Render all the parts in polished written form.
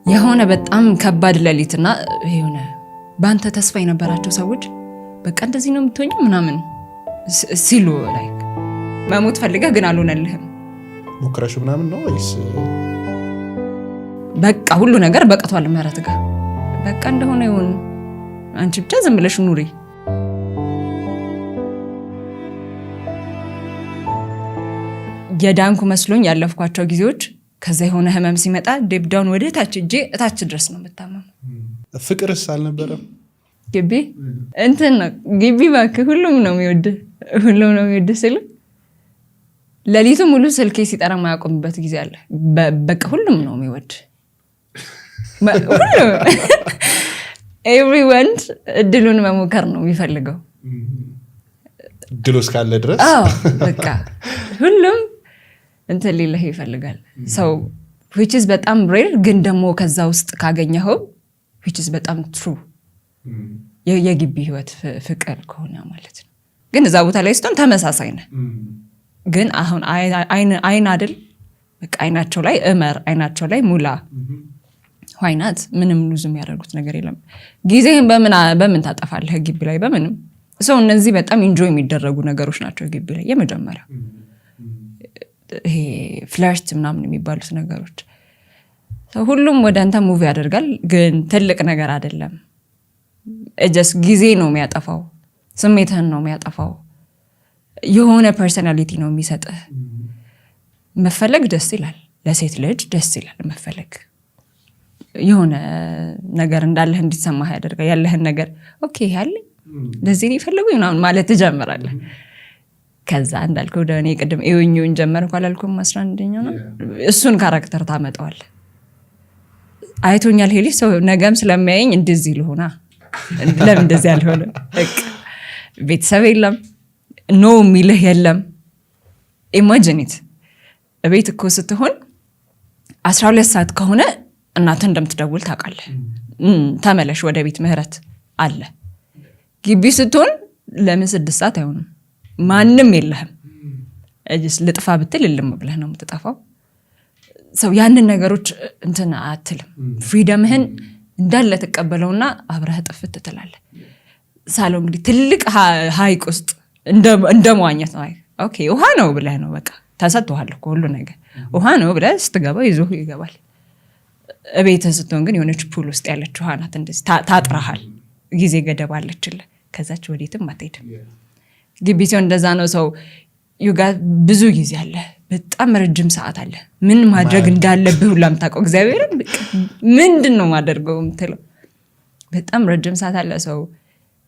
የሆነ በጣም ከባድ ሌሊትና የሆነ ባንተ ተስፋ የነበራቸው ሰዎች በቃ እንደዚህ ነው የምትሆኚው ምናምን ሲሉ ላይክ መሞት ፈልገህ ግን አልሆነልህም። ሞክረሽ ምናምን ነው ወይስ በቃ ሁሉ ነገር በቀቷል ምህረት ጋር በቃ እንደሆነ ይሁን አንቺ ብቻ ዝም ብለሽ ኑሪ። የዳንኩ መስሎኝ ያለፍኳቸው ጊዜዎች ከዛ የሆነ ህመም ሲመጣ ዴፕ ዳውን ወደ ታች እጄ እታች ድረስ ነው የምታመመው። ፍቅርስ አልነበረም? ግቢ እንትን ነው ግቢ እባክህ ሁሉም ነው የሚወድ ስል ሌሊቱ ሙሉ ስልኬ ሲጠራ ማያቆምበት ጊዜ አለ። በቃ ሁሉም ነው የሚወድ ሁሉም ኤቭሪዋን እድሉን መሞከር ነው የሚፈልገው እድሉ እስካለ ድረስ በቃ ሁሉም እንትን ሊልህ ይፈልጋል ሰው which is በጣም rare ግን ደግሞ ከዛ ውስጥ ካገኘኸው which is በጣም true የግቢ ህይወት ፍቅር ከሆነ ማለት ነው። ግን እዛ ቦታ ላይ ስትሆን ተመሳሳይ ነህ። ግን አሁን አይን አይደል በቃ አይናቸው ላይ እመር አይናቸው ላይ ሙላ ዋይናት ምንም ሉዝ የሚያደርጉት ነገር የለም። ጊዜህን በምን ታጠፋለህ ግቢ ላይ በምንም ሰው እነዚህ በጣም ኢንጆይ የሚደረጉ ነገሮች ናቸው ግቢ ላይ የመጀመሪያው ይሄ ፍለርት ምናምን የሚባሉት ነገሮች ሁሉም ወደ አንተ ሙቭ ያደርጋል ግን ትልቅ ነገር አይደለም። እጀስ ጊዜ ነው የሚያጠፋው ስሜትህን ነው የሚያጠፋው የሆነ ፐርሰናሊቲ ነው የሚሰጥህ። መፈለግ ደስ ይላል ለሴት ልጅ ደስ ይላል መፈለግ የሆነ ነገር እንዳለህ እንዲሰማህ ያደርጋል። ያለህን ነገር ኦኬ ያለ ለዚህ ነው ይፈልጉኝ ምናምን ማለት ትጀምራለህ። ከዛ እንዳልከው ደኔ ቅድም እዩኝውን ጀመርኩ አላልኩም 11ኛው ነው እሱን ካራክተር ታመጣዋለህ። አይቶኛል ሄሊ ሰው ነገም ስለሚያየኝ እንደዚህ ልሆና ለምን እንደዚህ ያልሆነ በቃ ቤተሰብ የለም ኖ የሚልህ የለም። ኢማጂን ኢት ቤት እኮ ስትሆን 12 ሰዓት ከሆነ እናትህ እንደምትደውል ታውቃለህ። ተመለሽ ወደ ቤት ምህረት አለ። ግቢ ስትሆን ለምን 6 ሰዓት አይሆንም ማንም የለህም። እጅስ ልጥፋ ብትል ልም ብለህ ነው የምትጠፋው። ሰው ያንን ነገሮች እንትን አትልም። ፍሪደምህን እንዳለ ተቀበለውና አብረህ ጥፍት ትላለህ። ሳለው እንግዲህ ትልቅ ሀይቅ ውስጥ እንደ መዋኘት ነው። ኦኬ ውሃ ነው ብለህ ነው በቃ ተሰጥቷል እኮ ሁሉ ነገር ውሃ ነው ብለህ ስትገባ ይዞህ ይገባል። እቤትህ ስትሆን ግን የሆነች ፑል ውስጥ ያለች ውሃ ናት። እንደዚህ ታጥራሃል። ጊዜ ገደብ አለችልህ። ከዛች ወዴትም አትሄድም። ግቢ ሲሆን እንደዛ ነው። ሰው ዩጋ ብዙ ጊዜ አለ በጣም ረጅም ሰዓት አለ። ምን ማድረግ እንዳለብህ ሁላ የምታውቀው እግዚአብሔርን ምንድን ነው ማደርገው የምትለው በጣም ረጅም ሰዓት አለ። ሰው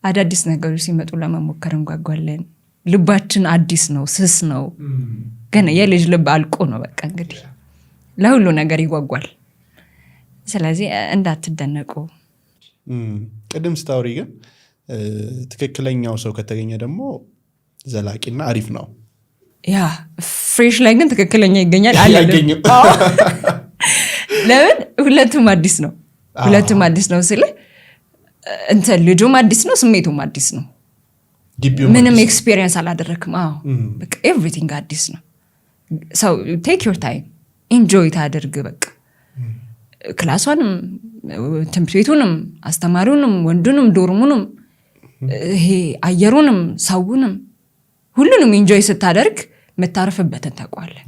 አዳዲስ ነገሮች ሲመጡ ለመሞከር እንጓጓለን። ልባችን አዲስ ነው ስስ ነው። ግን የልጅ ልብ አልቆ ነው በቃ እንግዲህ ለሁሉ ነገር ይጓጓል። ስለዚህ እንዳትደነቁ። ቅድም ስታወሪ ግን ትክክለኛው ሰው ከተገኘ ደግሞ ዘላቂና አሪፍ ነው። ያ ፍሬሽ ላይ ግን ትክክለኛ ይገኛል አላለም። ለምን ሁለቱም አዲስ ነው ስለ እንትን ልጁም አዲስ ነው ስሜቱም አዲስ ነው። ምንም ኤክስፒሪየንስ አላደረክም። በቃ ኤቭሪቲንግ አዲስ ነው። so take your time enjoy ታድርግ በቃ ክላሷንም ትምህርት ቤቱንም አስተማሪውንም ወንዱንም ዶርሙንም ይሄ አየሩንም ሰውንም ሁሉንም ኢንጆይ ስታደርግ መታረፍበትን ታውቃለህ።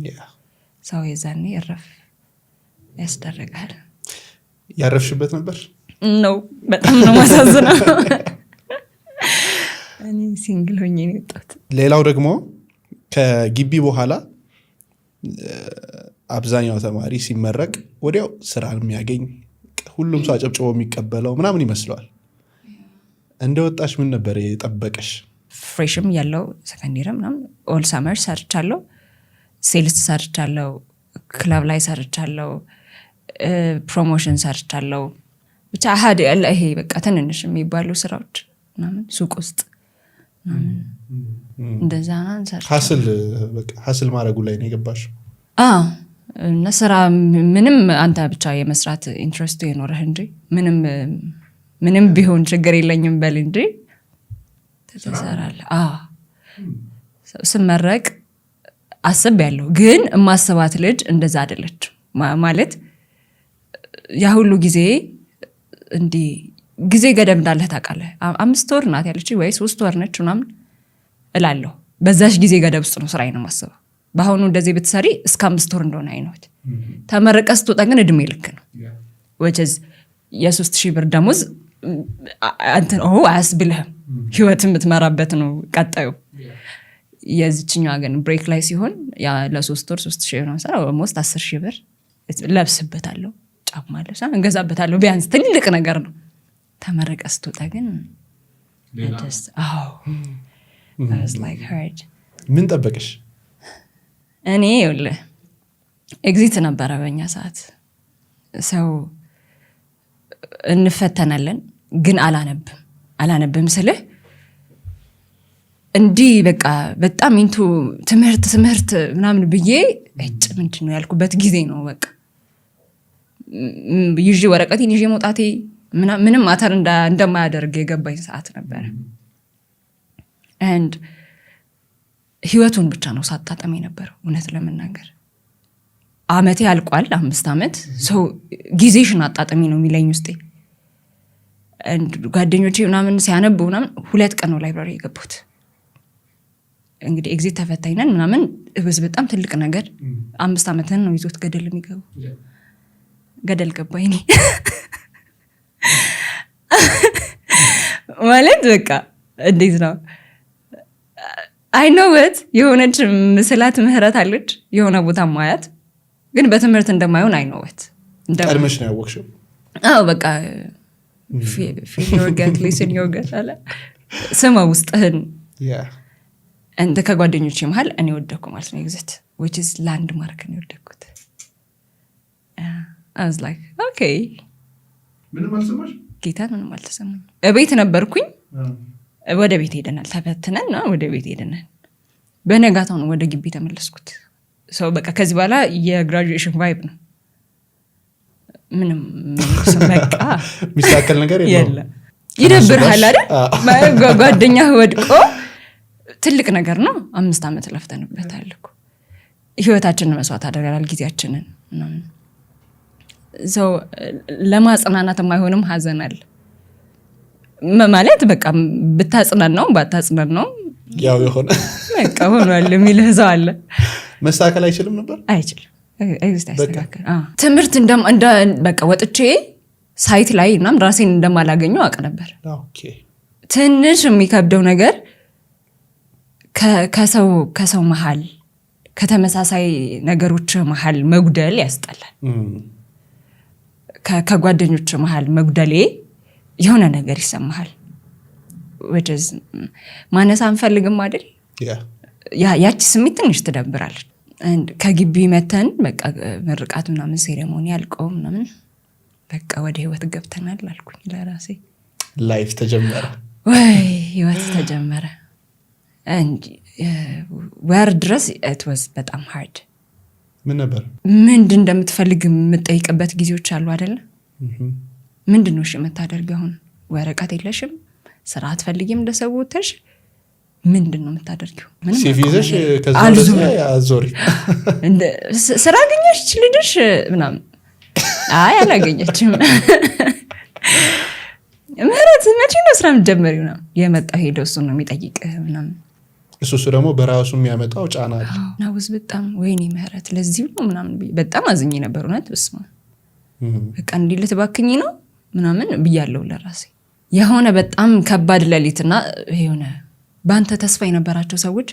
ሰው የዛኔ እረፍ ያስደረጋል። ያረፍሽበት ነበር ነው በጣም ነው ማሳዝነው። እኔ ሲንግል ሆኜ ነው የወጣሁት። ሌላው ደግሞ ከግቢ በኋላ አብዛኛው ተማሪ ሲመረቅ ወዲያው ስራ የሚያገኝ ሁሉም ሰው አጨብጭቦ የሚቀበለው ምናምን ይመስለዋል። እንደወጣሽ ምን ነበር የጠበቀሽ? ፍሬሽም ያለው ሰከንዲረም ምናምን ኦል ሳመር ሰርቻለሁ። ሴልስ ሰርቻለሁ። ክለብ ላይ ሰርቻለሁ። ፕሮሞሽን ሰርቻለሁ። ብቻ አሃድ ይሄ በቃ ትንንሽ የሚባሉ ስራዎች ምናምን ሱቅ ውስጥ እንደዛ ሀስል ማድረጉ ላይ ነው የገባሽ? እና ስራ ምንም አንተ ብቻ የመስራት ኢንትረስቱ የኖረህ እንጂ ምንም ቢሆን ችግር የለኝም በል እንጂ ትሰራለህ። ስመረቅ አስቤያለሁ ግን ማሰባት ልጅ እንደዛ አይደለች ማለት ያ ሁሉ ጊዜ እንዲህ ጊዜ ገደብ እንዳለ ታውቃለህ። 5 ወር ናት ያለች ወይ 3 ወር ነች ምናምን እላለሁ። በዛሽ ጊዜ ገደብ ውስጥ ነው ስራዬን የማስበው። በአሁኑ እንደዚህ ብትሰሪ እስከ 5 ወር እንደሆነ አይነት ተመረቀህ ስትወጣ ግን እድሜ ልክ ነው። ወጭዝ የ3,000 ብር ደሞዝ አንተን አያስብልህም። ህይወት የምትመራበት ነው ቀጣዩ። የዚችኛዋ ግን ብሬክ ላይ ሲሆን ያ ለ3 ወር 3,000 ነው ሰራ ኦልሞስት 10,000 ብር ለብስበታለሁ፣ ጫማ ለብሳ እንገዛበታለሁ። ቢያንስ ትልቅ ነገር ነው። ተመረቀህ ስትወጣ ግን ምን ጠበቅሽ? እኔ ይኸውልህ ኤግዚት ነበረ በእኛ ሰዓት። ሰው እንፈተናለን ግን አላነብም ስልህ እንዲህ በቃ በጣም ኢንቱ ትምህርት ምናምን ብዬ ምንድን ነው ያልኩበት ጊዜ ነው። በቃ ይዤ ወረቀቴን ይዤ መውጣቴ ምንም ማተር እንደማያደርግ የገባኝ ሰዓት ነበረ። and ህይወቱን ብቻ ነው ሳጣጣም የነበረው። እውነት ለመናገር አመቴ አልቋል፣ 5 አመት ሰው ጊዜሽን አጣጣሚ ነው የሚለኝ ውስጤ። and ጓደኞቼ ምናምን ሲያነቡ ምናምን 2 ቀን ነው ላይብራሪ የገቡት። እንግዲህ ኤግዚት ተፈታኝነን ምናምን በጣም ትልቅ ነገር 5 አመትን ነው ይዞት ገደል የሚገቡ። ገደል ገባኝ እኔ ማለት በቃ እንዴት ነው አይ ኖ ወት የሆነች ምስላት ምህረት አለች የሆነ ቦታ ማያት ግን በትምህርት እንደማይሆን አይ ኖ ወት ቀድመሽ ነው ያወቅሽው? አዎ በቃ feel your gut, listen your gut አለ ስማ ውስጥህን። እንደ ከጓደኞቼ መሃል እኔ ወደኩ ማለት ነው ኤግዚት which is landmark ነው ወደኩት። I was like okay ምንም አልሰማሽ? ጌታ ምንም አልተሰማኝ። እቤት ነበርኩኝ። ወደ ቤት ሄደናል፣ ተፈትነን ነው ወደ ቤት ሄደናል። በነጋታው ነው ወደ ግቢ ተመለስኩት። ሰው በቃ ከዚህ በኋላ የግራጁዌሽን ቫይብ ነው። ምንም በቃ ሚስተካከል ነገር የለም። ይደብርሃል አይደል? ጓደኛህ ወድቆ ትልቅ ነገር ነው። 5 አመት ለፍተንበታል እኮ ህይወታችንን መስዋዕት አደረጋል ጊዜያችንን ነው። ሰው ለማጽናናት የማይሆንም ሀዘን አለ ማለት በቃ ብታጽናናው ባታጽናናው ያው የሆነ በቃ ሆኗል የሚልህ ሰው አለ። መስተካከል አይችልም ነበር? አይችልም። ኤግዚስት አይስተካከል። ትምህርት በቃ ወጥቼ ሳይት ላይ ምናምን ራሴን እንደማላገኘው አውቅ ነበር። ትንሽ የሚከብደው ነገር ከሰው መሀል ከተመሳሳይ ነገሮች መሀል መጉደል ያስጠላል። ከጓደኞች መሀል መጉደሌ የሆነ ነገር ይሰማሃል። which is ማነሳ አንፈልግም አይደል? ያቺ ስሜት ትንሽ ትደብራለች። ከግቢ መተን በቃ ምርቃት ምናምን ሴሬሞኒ አልቀው ምናምን በቃ ወደ ህይወት ገብተናል አልኩኝ ለራሴ። ላይፍ ተጀመረ ወይ ህይወት ተጀመረ። ወር ድረስ it was በጣም hard። ምን ነበር? ምንድን እንደምትፈልግ የምትጠይቅበት ጊዜዎች አሉ አይደል? ምንድን ነው እሺ የምታደርገው? አሁን ወረቀት የለሽም፣ ስራ አትፈልጊም፣ እንደሰውተሽ ምንድን ነው የምታደርጊው? ሲቪ ይዘሽ ከዛ አዞሪ ስራ አገኘሽ ልጅሽ ምናምን? አይ አላገኘችም። ምህረት መቼ ነው ስራ የምትጀምሪው? ነው የመጣው ሄደው እሱ ነው የሚጠይቅህ ምናምን። እሱ ደግሞ በራሱ የሚያመጣው ጫና አለ። ናውዝ በጣም ወይኔ ምህረት ለዚህ ነው ምናምን በጣም አዝኜ ነበር። እውነት በስመ አብ በቃ እንዲህ ልትባክኝ ነው ምናምን ብያለሁ ለራሴ። የሆነ በጣም ከባድ ሌሊትና የሆነ በአንተ ተስፋ የነበራቸው ሰዎች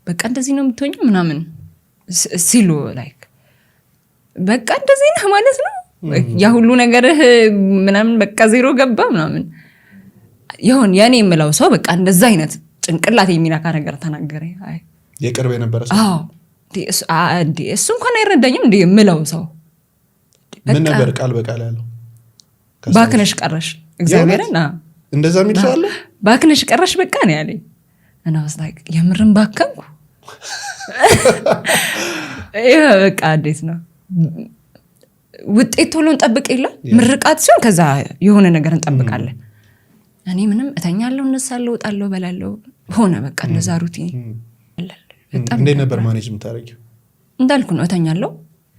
በቃ እንደዚህ ነው የምትሆኝ ምናምን ሲሉ ላይክ በቃ እንደዚህ ነህ ማለት ነው ያ ሁሉ ነገርህ ምናምን በቃ ዜሮ ገባ ምናምን። ይሁን ያኔ የምለው ሰው በቃ እንደዛ አይነት ጭንቅላት የሚናካ ነገር ተናገረ። አይ የቅርብ የነበረ ሰው እሱ እንኳን አይረዳኝም እንዴ የምለው ሰው ምን ነበር ቃል በቃል ያለው? ባክነሽ ቀረሽ እግዚአብሔርና እንደዛ የሚል ሰው አለ። ባክነሽ ቀረሽ በቃ ነው ያለኝ። እና was like የምርን ባከንኩ በቃ እንዴት ነው ውጤት ቶሎ እንጠብቅ የለም ምርቃት ሲሆን ከዛ የሆነ ነገር እንጠብቃለን። እኔ ምንም እተኛለሁ፣ እነሳለሁ፣ እወጣለሁ፣ በላለሁ ሆነ በቃ እንደዛ ሩቲን በጣም እንዴት ነበር ማኔጅ የምታደርጊው? እንዳልኩ ነው እተኛለሁ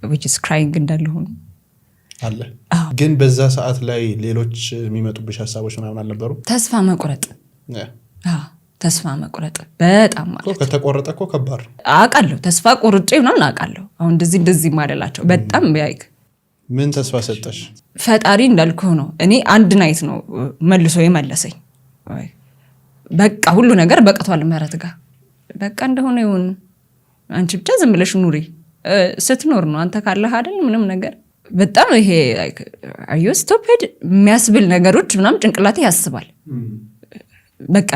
which is crying እንዳለሁ አለ። ግን በዛ ሰዓት ላይ ሌሎች የሚመጡብሽ ሀሳቦች ምናምን አልነበሩ? ተስፋ መቁረጥ ተስፋ መቁረጥ በጣም ማለት ከተቆረጠ እኮ ከባድ አውቃለሁ። ተስፋ ቆርጬ ምናምን አውቃለሁ። አሁን እንደዚህ ማደላቸው በጣም ቢያይክ ምን ተስፋ ሰጠሽ? ፈጣሪ እንዳልኩህ ነው። እኔ አንድ ናይት ነው መልሶ የመለሰኝ። በቃ ሁሉ ነገር በቅቷል ምህረት ጋር በቃ እንደሆነ ይሁን፣ አንቺ ብቻ ዝም ብለሽ ኑሪ። ስትኖር ነው አንተ ካለህ አይደል ምንም ነገር። በጣም ይሄ አዩ ስቶፕድ የሚያስብል ነገሮች ምናምን ጭንቅላቴ ያስባል። በቃ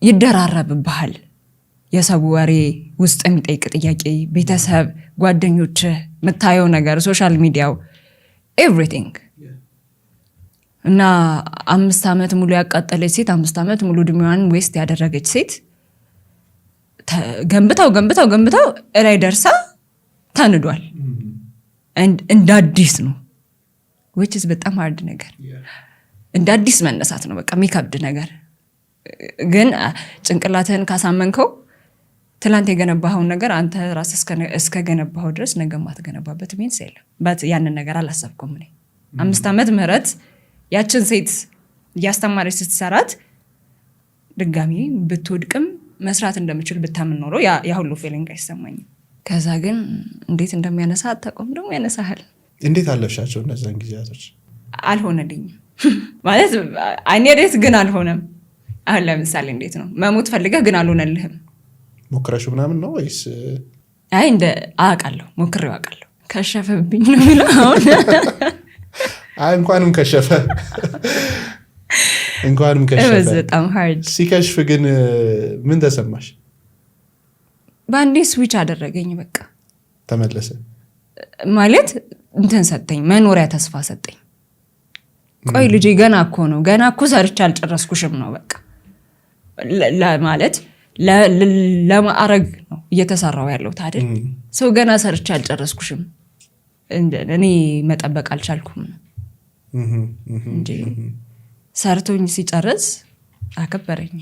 ይደራረብብሃል። የሰው ወሬ፣ ውስጥ የሚጠይቅ ጥያቄ፣ ቤተሰብ፣ ጓደኞች፣ የምታየው ነገር፣ ሶሻል ሚዲያው ኤቭሪቲንግ እና 5 ዓመት ሙሉ ያቃጠለች ሴት 5 ዓመት ሙሉ እድሜዋን ዌስት ያደረገች ሴት ገንብታው እላይ ደርሳ ተንዷል። እንደ አዲስ ነው which is በጣም ሃርድ ነገር። እንደ አዲስ መነሳት ነው በቃ የሚከብድ ነገር። ግን ጭንቅላትህን ካሳመንከው ትላንት የገነባኸውን ነገር አንተ ራስህ እስከ ገነባኸው ድረስ ነገ ማትገነባበት ሚንስ የለም። በት ያንን ነገር አላሰብኩም እኔ 5 ዓመት ምህረት ያችን ሴት እያስተማረች ስትሰራት ድጋሚ ብትወድቅም መስራት እንደምችል ብታምን ኖሮ ያ ሁሉ ፊሊንግ አይሰማኝም። ከዛ ግን እንዴት እንደሚያነሳ አታውቅም። ደግሞ ያነሳሃል። እንዴት አለፍሻቸው እነዛን ጊዜያቶች? አልሆነልኝም ማለት አይኔት ግን አልሆነም። አሁን ለምሳሌ እንዴት ነው መሞት ፈልገህ ግን አልሆነልህም። ሞክረሽው ምናምን ነው ወይስ? አይ እንደ አውቃለሁ፣ ሞክሬው አውቃለሁ። ከሸፈብኝ ነው የሚለው አሁን። አይ እንኳንም ከሸፈ በጣም ሃርድ። ሲከሽፍ ግን ምን ተሰማሽ? በአንዴ ስዊች አደረገኝ። በቃ ተመለሰ ማለት እንትን ሰጠኝ፣ መኖሪያ ተስፋ ሰጠኝ። ቆይ ልጄ ገና እኮ ሰርቼ አልጨረስኩሽም ነው በቃ ማለት ለማዕረግ ነው እየተሰራው ያለው ታዲያ ሰው ገና ሰርቼ አልጨረስኩሽም እኔ መጠበቅ አልቻልኩም ነው እንጂ ሰርቶኝ ሲጨርስ አከበረኝ።